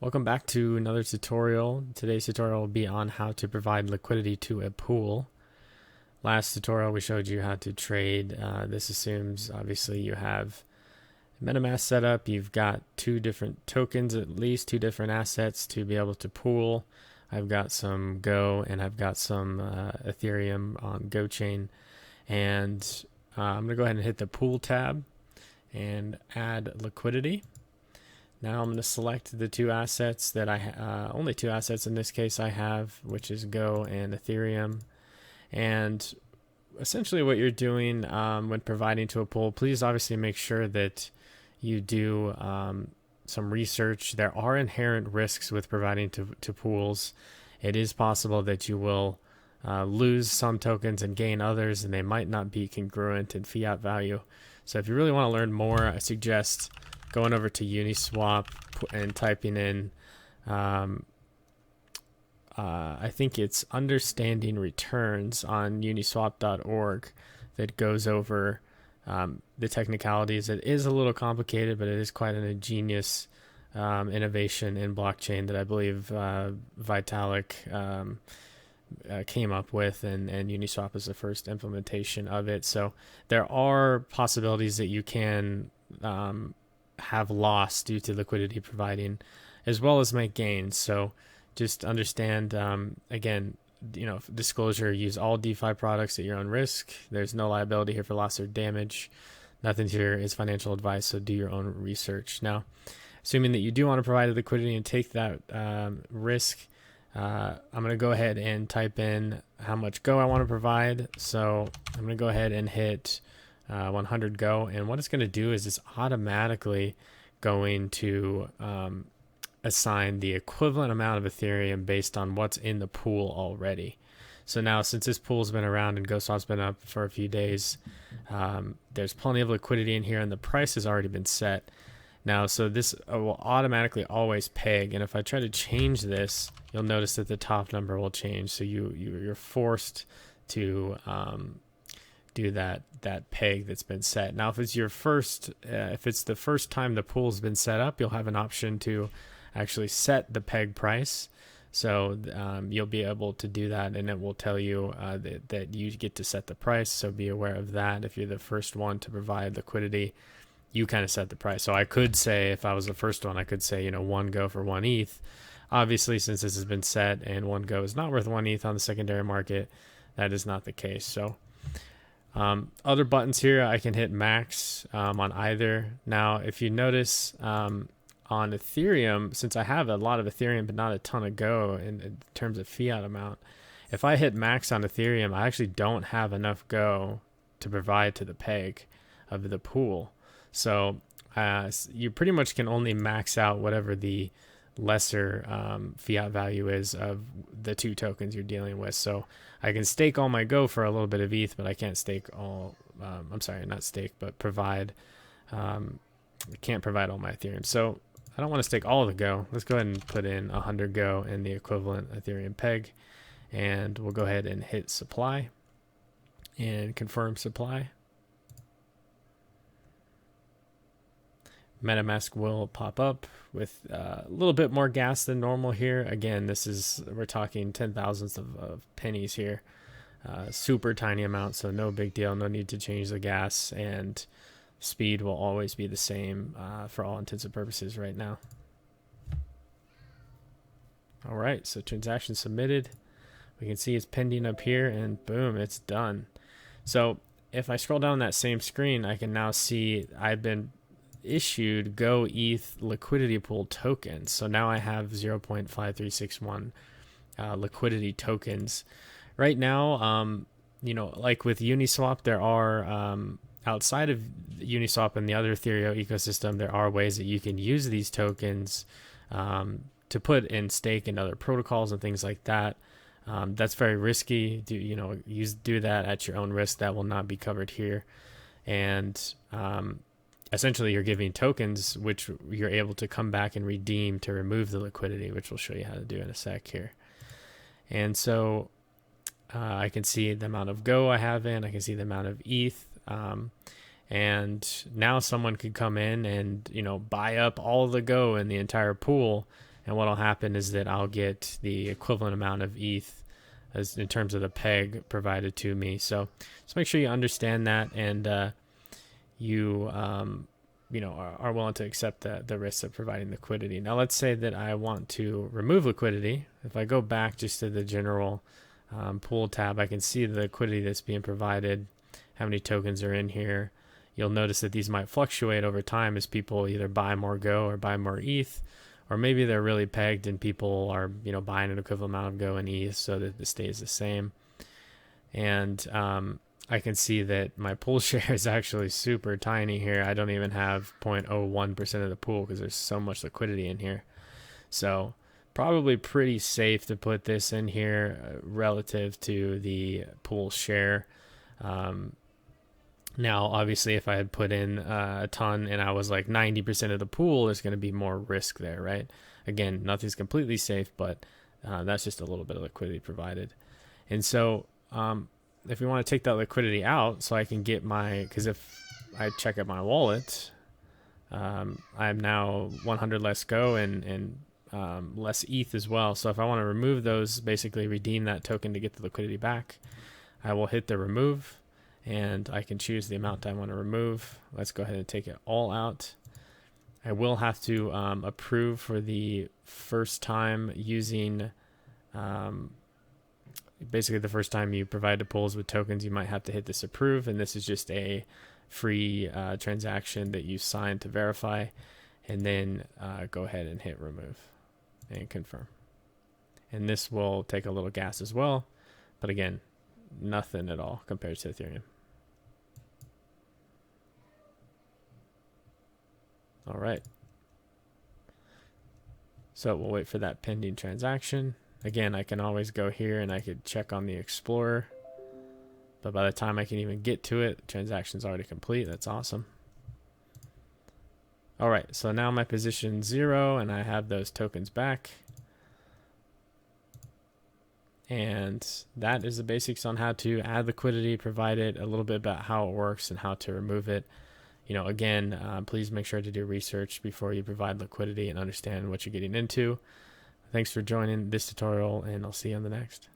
Welcome back to another tutorial. Today's tutorial will be on how to provide liquidity to a pool. Last tutorial we showed you how to trade. This assumes obviously you have MetaMask set up. You've got two different tokens, at least two different assets to be able to pool. I've got some Go and I've got some Ethereum on GoChain. And I'm going to go ahead and hit the pool tab and add liquidity. Now I'm going to select the two assets that only two assets in this case I have, which is Go and Ethereum. And essentially what you're doing when providing to a pool, please obviously make sure that you do some research. There are inherent risks with providing to pools. It is possible that you will lose some tokens and gain others, and they might not be congruent in fiat value. So if you really want to learn more, I suggest going over to Uniswap and typing in, I think it's understanding returns on uniswap.org that goes over the technicalities. It is a little complicated, but it is quite an ingenious innovation in blockchain that I believe Vitalik came up with, and Uniswap is the first implementation of it. So there are possibilities that you can have loss due to liquidity providing, as well as make gains. So just understand, again, disclosure, use all DeFi products at your own risk. There's no liability here for loss or damage. Nothing here is financial advice, so do your own research. Now, assuming that you do want to provide liquidity and take that risk, I'm going to go ahead and type in how much Go I want to provide. So I'm going to go ahead and hit 100 Go, and what it's going to do is it's automatically going to assign the equivalent amount of Ethereum based on what's in the pool already. So now, since this pool's been around and GoSwap's been up for a few days, there's plenty of liquidity in here, and the price has already been set. Now, so this will automatically always peg, and if I try to change this, you'll notice that the top number will change. So you're forced to do that peg that's been set. Now, if it's the first time the pool's been set up, you'll have an option to actually set the peg price. So you'll be able to do that, and it will tell you that you get to set the price. So be aware of that. If you're the first one to provide liquidity, you kind of set the price. So I could say, if I was the first one, I could say, 1 Go for 1 ETH. Obviously, since this has been set and 1 Go is not worth 1 ETH on the secondary market, that is not the case. So other buttons here, I can hit max on either. Now, if you notice on Ethereum, since I have a lot of Ethereum but not a ton of Go in terms of fiat amount, if I hit max on Ethereum, I actually don't have enough Go to provide to the peg of the pool. So you pretty much can only max out whatever the lesser fiat value is of the two tokens you're dealing with. So I can stake all my Go for a little bit of ETH, but I can't stake all, not stake, but provide, I can't provide all my Ethereum. So I don't want to stake all of the Go. Let's go ahead and put in 100 Go in the equivalent Ethereum peg, and we'll go ahead and hit supply and confirm supply. MetaMask will pop up with a little bit more gas than normal here. Again, we're talking 10,000ths of pennies here. Super tiny amount, so no big deal. No need to change the gas, and speed will always be the same for all intents and purposes right now. All right, so transaction submitted. We can see it's pending up here, and boom, it's done. So if I scroll down that same screen, I can now see I've been issued Go ETH liquidity pool tokens. So now I have 0.5361 liquidity tokens. Right now, like with Uniswap, there are outside of Uniswap and the other Ethereum ecosystem, there are ways that you can use these tokens to put in stake in other protocols and things like that. That's very risky. Do that at your own risk. That will not be covered here. And essentially, you're giving tokens which you're able to come back and redeem to remove the liquidity, which we'll show you how to do in a sec here. And so I can see the amount of Go I have in. I can see the amount of ETH. And now someone could come in and buy up all the Go in the entire pool And what'll happen is that I'll get the equivalent amount of ETH as in terms of the peg provided to me. So just make sure you understand that, and you are willing to accept the risks of providing liquidity. Now let's say that I want to remove liquidity. If I go back just to the general pool tab, I can see the liquidity that's being provided, how many tokens are in here. You'll notice that these might fluctuate over time as people either buy more Go or buy more ETH, or maybe they're really pegged and people are buying an equivalent amount of Go and ETH so that it stays the same. And I can see that my pool share is actually super tiny here. I don't even have 0.01% of the pool because there's so much liquidity in here. So probably pretty safe to put this in here relative to the pool share. Now, obviously, if I had put in a ton and I was like 90% of the pool, there's going to be more risk there, right? Again, nothing's completely safe, but that's just a little bit of liquidity provided. And so if we want to take that liquidity out so I can get because if I check out my wallet, I'm now 100 less Go and less ETH as well. So if I want to remove those, basically redeem that token to get the liquidity back, I will hit the remove. And I can choose the amount I want to remove. Let's go ahead and take it all out. I will have to approve for the first time using, basically the first time you provide the pools with tokens, you might have to hit this approve. And this is just a free transaction that you sign to verify. And then go ahead and hit remove and confirm. And this will take a little gas as well. But again, nothing at all compared to Ethereum. All right. So we'll wait for that pending transaction. Again, I can always go here and I could check on the Explorer. But by the time I can even get to it, the transaction's already complete. That's awesome. All right, so now my position 0 and I have those tokens back. And that is the basics on how to add liquidity, provide it, a little bit about how it works and how to remove it. Again, please make sure to do research before you provide liquidity and understand what you're getting into. Thanks for joining this tutorial, and I'll see you on the next.